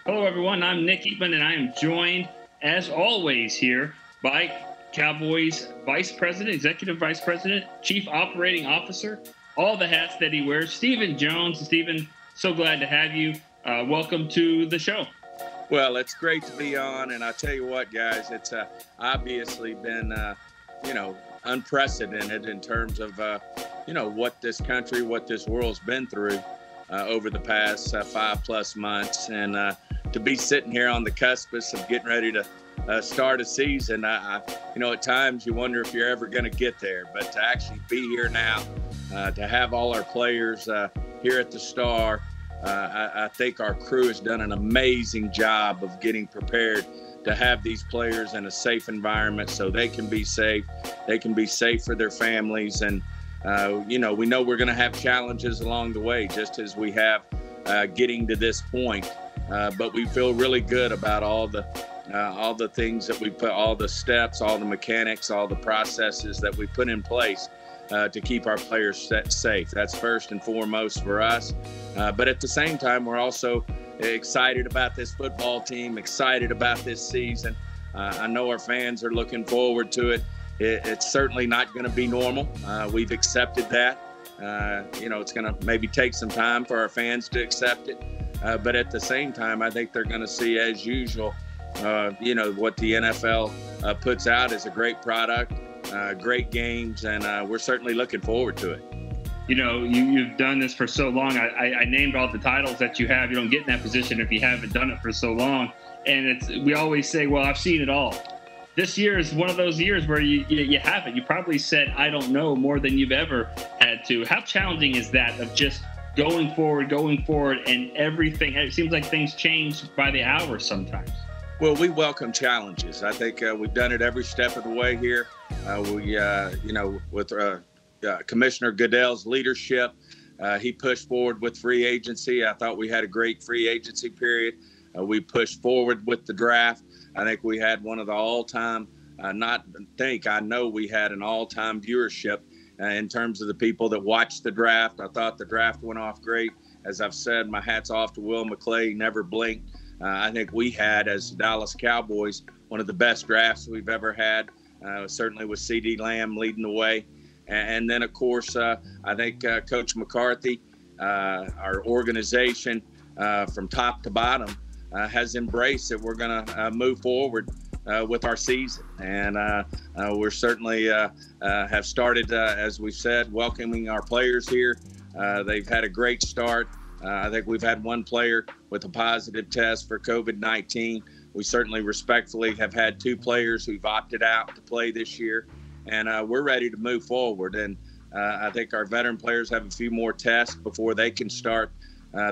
Hello, everyone. I'm Nick Eatman, and I am joined, as always, here by Cowboys Vice President, Executive Vice President, Chief Operating Officer, all the hats that he wears, Stephen Jones. Stephen, so glad to have you. Welcome to the show. Well, it's great to be on, and I tell you what, guys, it's obviously been, unprecedented in terms of, what this country, what this world's been through over the past 5+ months, and to be sitting here on the cusp of getting ready to start a season, at times you wonder if you're ever going to get there, but to actually be here now, to have all our players here at the Star. I think our crew has done an amazing job of getting prepared to have these players in a safe environment so they can be safe. They can be safe for their families. And, we know we're going to have challenges along the way, just as we have getting to this point. But we feel really good about all the things that we put, all the steps, all the mechanics, all the processes that we put in place to keep our players safe. That's first and foremost for us. But at the same time, we're also excited about this football team, excited about this season. I know our fans are looking forward to it. It's certainly not going to be normal. We've accepted that. It's going to maybe take some time for our fans to accept it. But at the same time, I think they're going to see, as usual, what the NFL puts out is a great product. Great games, and we're certainly looking forward to it. You've done this for so long. I named all the titles that you have. You don't get in that position if you haven't done it for so long. And we always say, well, I've seen it all. This year is one of those years where you haven't. You probably said, I don't know, more than you've ever had to. How challenging is that of just going forward, and everything? It seems like things change by the hour sometimes. Well, we welcome challenges. I think we've done it every step of the way here. With Commissioner Goodell's leadership, he pushed forward with free agency. I thought we had a great free agency period. We pushed forward with the draft. I think we had one of the all-time, I know we had an all-time viewership in terms of the people that watched the draft. I thought the draft went off great. As I've said, my hat's off to Will McClay. He never blinked. I think we had, as Dallas Cowboys, one of the best drafts we've ever had, certainly with CeeDee Lamb leading the way. And then, of course, I think Coach McCarthy, our organization from top to bottom, has embraced that we're going to move forward with our season. And we're certainly have started, as we've said, welcoming our players here. They've had a great start. I think we've had one player with a positive test for COVID-19. We certainly respectfully have had 2 players who've opted out to play this year, and we're ready to move forward. And I think our veteran players have a few more tests before they can start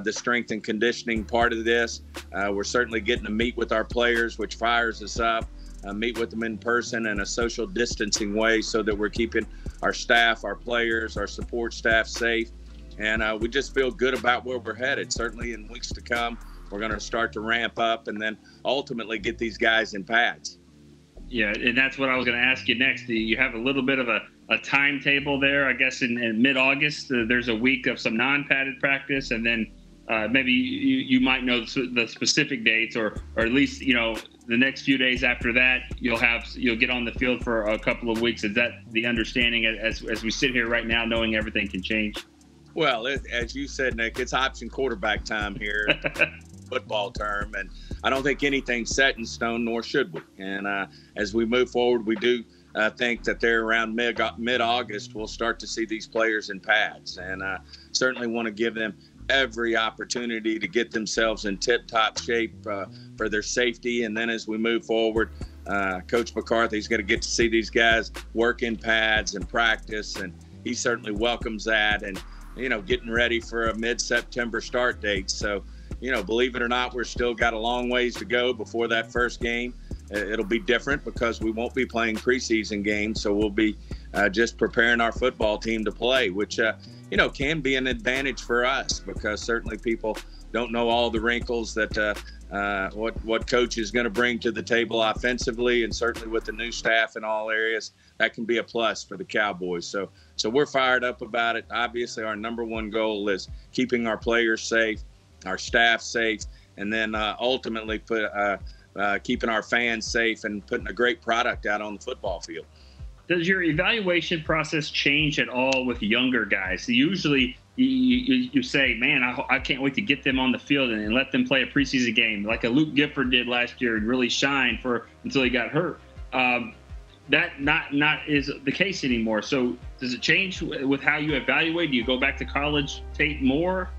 the strength and conditioning part of this. We're certainly getting to meet with our players, which fires us up, meet with them in person in a social distancing way so that we're keeping our staff, our players, our support staff safe. And we just feel good about where we're headed. Certainly in weeks to come, we're going to start to ramp up and then ultimately get these guys in pads. Yeah, and that's what I was going to ask you next. You have a little bit of a timetable there, I guess, in mid-August. There's a week of some non-padded practice, and then maybe you might know the specific dates, or at least, the next few days after that, you'll get on the field for a couple of weeks. Is that the understanding as we sit here right now, knowing everything can change? Well, as you said, Nick, it's option quarterback time here, football term, and I don't think anything's set in stone, nor should we. And as we move forward, we do think that there around mid-August, we'll start to see these players in pads, and certainly want to give them every opportunity to get themselves in tip-top shape for their safety. And then as we move forward, Coach McCarthy's going to get to see these guys work in pads and practice, and he certainly welcomes that. And getting ready for a mid-September start date. So, believe it or not, we're still got a long ways to go before that first game. It'll be different because we won't be playing preseason games. So we'll be just preparing our football team to play, which, can be an advantage for us because certainly people don't know all the wrinkles that what coach is going to bring to the table offensively, and certainly with the new staff in all areas, that can be a plus for the Cowboys. So we're fired up about it. Obviously, our number one goal is keeping our players safe, our staff safe, and then ultimately keeping our fans safe and putting a great product out on the football field. Does your evaluation process change at all with younger guys? Usually you say, man, I can't wait to get them on the field and let them play a preseason game like a Luke Gifford did last year and really shine until he got hurt. That not is the case anymore. So does it change with how you evaluate? Do you go back to college tape more?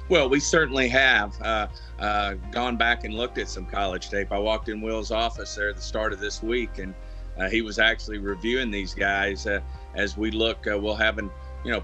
Well, we certainly have gone back and looked at some college tape. I walked in Will's office there at the start of this week, and he was actually reviewing these guys as we look. We'll have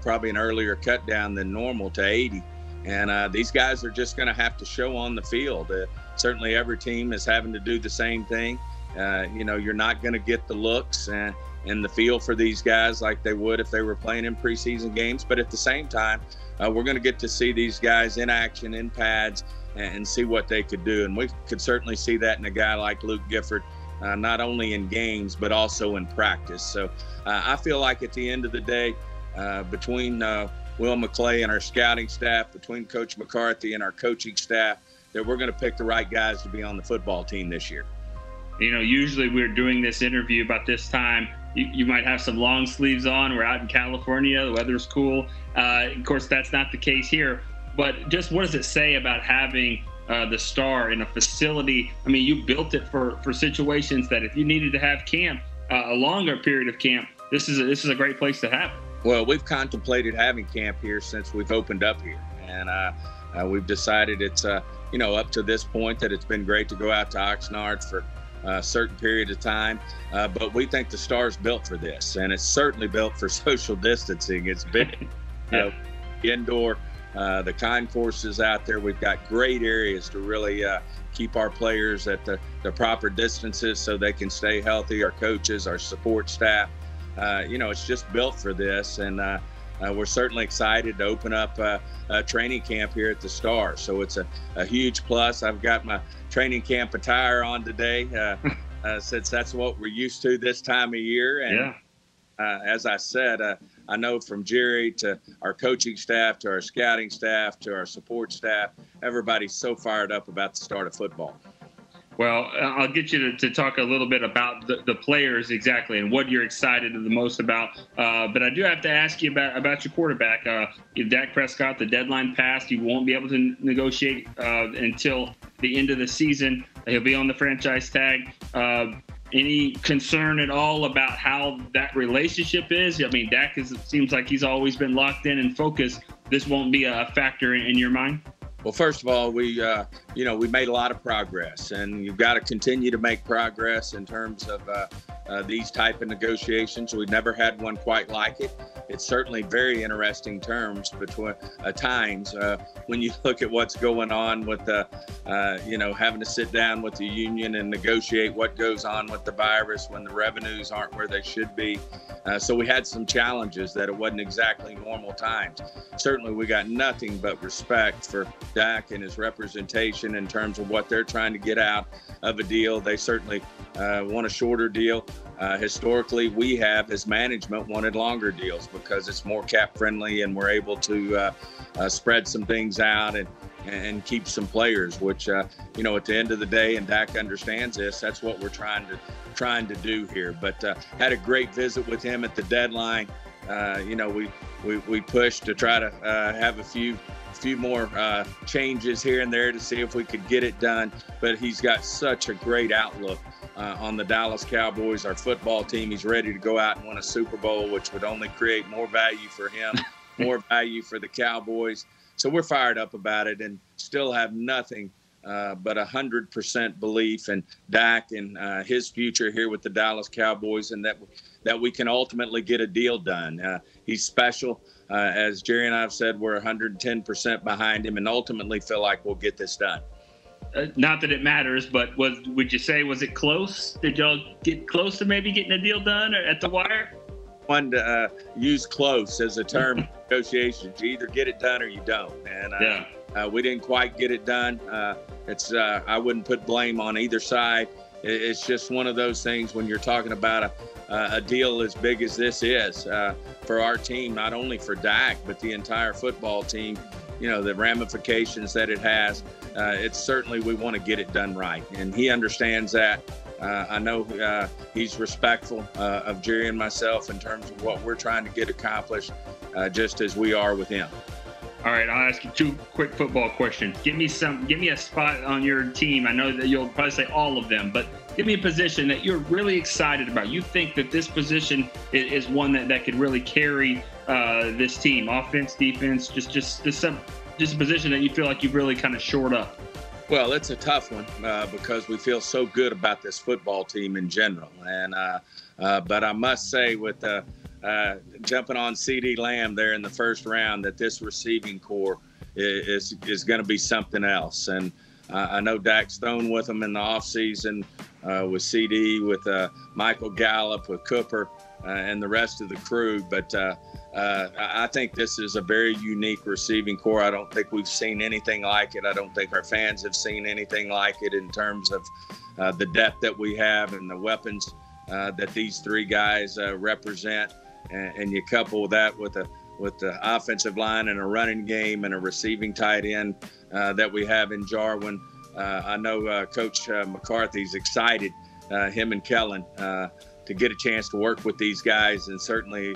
probably an earlier cut down than normal to 80. And these guys are just going to have to show on the field. Certainly every team is having to do the same thing. You're not going to get the looks and the feel for these guys like they would if they were playing in preseason games. But at the same time, we're going to get to see these guys in action, in pads, and see what they could do. And we could certainly see that in a guy like Luke Gifford, not only in games, but also in practice. So I feel like at the end of the day, between Will McClay and our scouting staff, between Coach McCarthy and our coaching staff, that we're going to pick the right guys to be on the football team this year. Usually we're doing this interview about this time. You might have some long sleeves on. We're out in California. The weather's cool. Of course, that's not the case here. But just what does it say about having the Star in a facility? I mean, you built it for situations that if you needed to have camp, a longer period of camp, this is a great place to have it. Well, we've contemplated having camp here since we've opened up here. And we've decided it's, up to this point that it's been great to go out to Oxnard for a certain period of time. But we think the Star's built for this, and it's certainly built for social distancing. It's big, indoor, the concourses out there. We've got great areas to really keep our players at the proper distances so they can stay healthy, our coaches, our support staff. It's just built for this, and we're certainly excited to open up a training camp here at the Star. So it's a huge plus. I've got my training camp attire on today since that's what we're used to this time of year. And as I said, I know from Jerry to our coaching staff to our scouting staff to our support staff, everybody's so fired up about the start of football. Well, I'll get you to talk a little bit about the players exactly and what you're excited the most about. But I do have to ask you about your quarterback. If Dak Prescott, the deadline passed, you won't be able to negotiate until the end of the season. He'll be on the franchise tag. Any concern at all about how that relationship is? I mean, Dak seems like he's always been locked in and focused. This won't be a factor in your mind? Well, first of all, we made a lot of progress, and you've got to continue to make progress in terms of these type of negotiations. We've never had one quite like it. It's certainly very interesting terms between times when you look at what's going on with having to sit down with the union and negotiate what goes on with the virus when the revenues aren't where they should be. So we had some challenges that it wasn't exactly normal times. Certainly, we got nothing but respect for Dak and his representation in terms of what they're trying to get out of a deal. They certainly want a shorter deal. Historically, we have, as management, wanted longer deals because it's more cap friendly and we're able to spread some things out and keep some players, which, at the end of the day, and Dak understands this, that's what we're trying to do here. But had a great visit with him at the deadline. We pushed to try to have a few more changes here and there to see if we could get it done. But he's got such a great outlook on the Dallas Cowboys, our football team. He's ready to go out and win a Super Bowl, which would only create more value for him, more value for the Cowboys. So we're fired up about it and still have nothing but 100% belief in Dak and his future here with the Dallas Cowboys, and that we can ultimately get a deal done. He's special. As Jerry and I have said, we're 110% behind him and ultimately feel like we'll get this done. Not that it matters, but would you say, was it close? Did y'all get close to maybe getting a deal done at the wire? One to use close as a term in negotiations. You either get it done or you don't. And We didn't quite get it done. I wouldn't put blame on either side. It's just one of those things when you're talking about a deal as big as this is for our team, not only for Dak, but the entire football team, the ramifications that it has. It's certainly, we want to get it done right. And he understands that. I know he's respectful of Jerry and myself in terms of what we're trying to get accomplished, just as we are with him. All right, I'll ask you 2 quick football questions. Give me a spot on your team. I know that you'll probably say all of them, but give me a position that you're really excited about. You think that this position is one that could really carry this team, offense, defense, just a position that you feel like you've really kind of shored up. Well, it's a tough one because we feel so good about this football team in general, and but I must say with jumping on CeeDee Lamb there in the first round, that this receiving core is going to be something else. And I know Dak's thrown with them in the offseason with CeeDee, with Michael Gallup, with Cooper, and the rest of the crew. But I think this is a very unique receiving core. I don't think we've seen anything like it. I don't think our fans have seen anything like it in terms of the depth that we have and the weapons that these 3 guys represent. And you couple that with the offensive line and a running game and a receiving tight end that we have in Jarwin. I know Coach McCarthy's excited, him and Kellen, to get a chance to work with these guys and certainly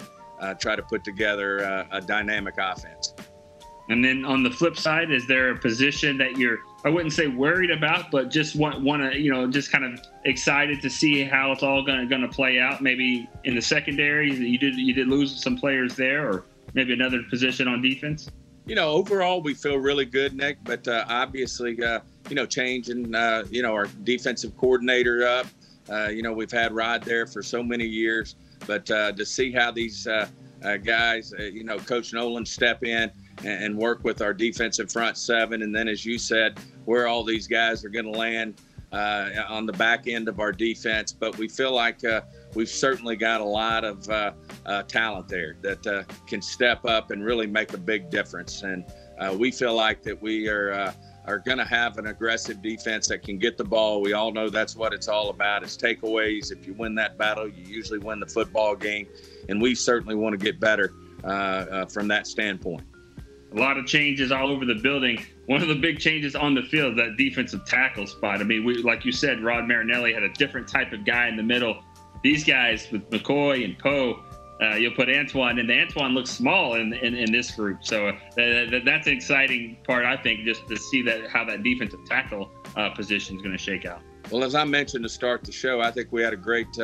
try to put together a dynamic offense. And then on the flip side, is there a position that you're, I wouldn't say worried about, but just want to, just kind of excited to see how it's all going to play out? Maybe in the secondary, you did lose some players there, or maybe another position on defense? Overall, we feel really good, Nick, but obviously, changing, our defensive coordinator up. We've had Rod there for so many years, but to see how these guys, Coach Nolan step in and work with our defensive front 7. And then, as you said, where all these guys are going to land on the back end of our defense. But we feel like we've certainly got a lot of talent there that can step up and really make a big difference. And we feel like that we are going to have an aggressive defense that can get the ball. We all know that's what it's all about, is takeaways. If you win that battle, you usually win the football game. And we certainly want to get better from that standpoint. A lot of changes all over the building. One of the big changes on the field, that defensive tackle spot. I mean, like you said, Rod Marinelli had a different type of guy in the middle. These guys with McCoy and Poe, you'll put Antoine, and Antoine looks small in this group. So that's an exciting part, I think, just to see how that defensive tackle position is going to shake out. Well, as I mentioned to start the show, I think we had a great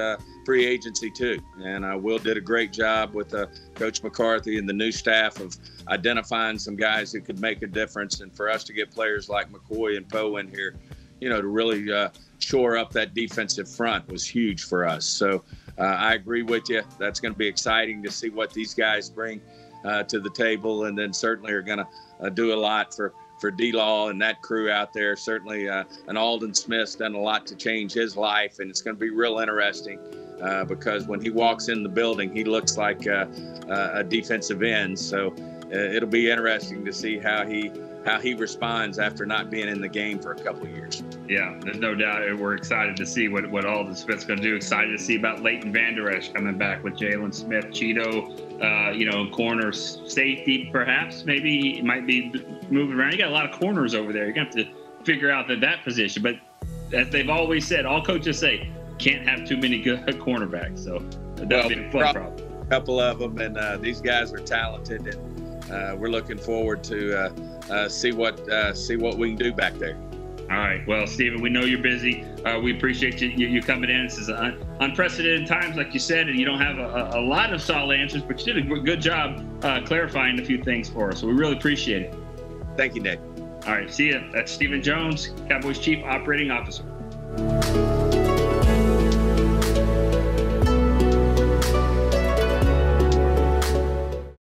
free agency too. And Will did a great job with Coach McCarthy and the new staff of identifying some guys who could make a difference. And for us to get players like McCoy and Poe in here, to really shore up that defensive front was huge for us. So I agree with you. That's going to be exciting to see what these guys bring to the table, and then certainly are going to do a lot for D-Law and that crew out there. Certainly and Alden Smith's done a lot to change his life, and it's going to be real interesting because when he walks in the building, he looks like a defensive end. So it'll be interesting to see how he responds after not being in the game for a couple of years. Yeah, there's no doubt. We're excited to see what Alden Smith's going to do. Excited to see about Leighton Vander Esch coming back with Jalen Smith, Cheeto, corner safety perhaps. Maybe he might be moving around. You got a lot of corners over there. You're going to have to figure out that position. But as they've always said, all coaches say, can't have too many good cornerbacks. So that'll be a fun problem. A couple of them, and these guys are talented, and we're looking forward to see what we can do back there. All right. Well, Stephen, we know you're busy. We appreciate you coming in. This is unprecedented times, like you said, and you don't have a lot of solid answers, but you did a good job clarifying a few things for us. So we really appreciate it. Thank you, Nick. All right. See you. That's Stephen Jones, Cowboys Chief Operating Officer.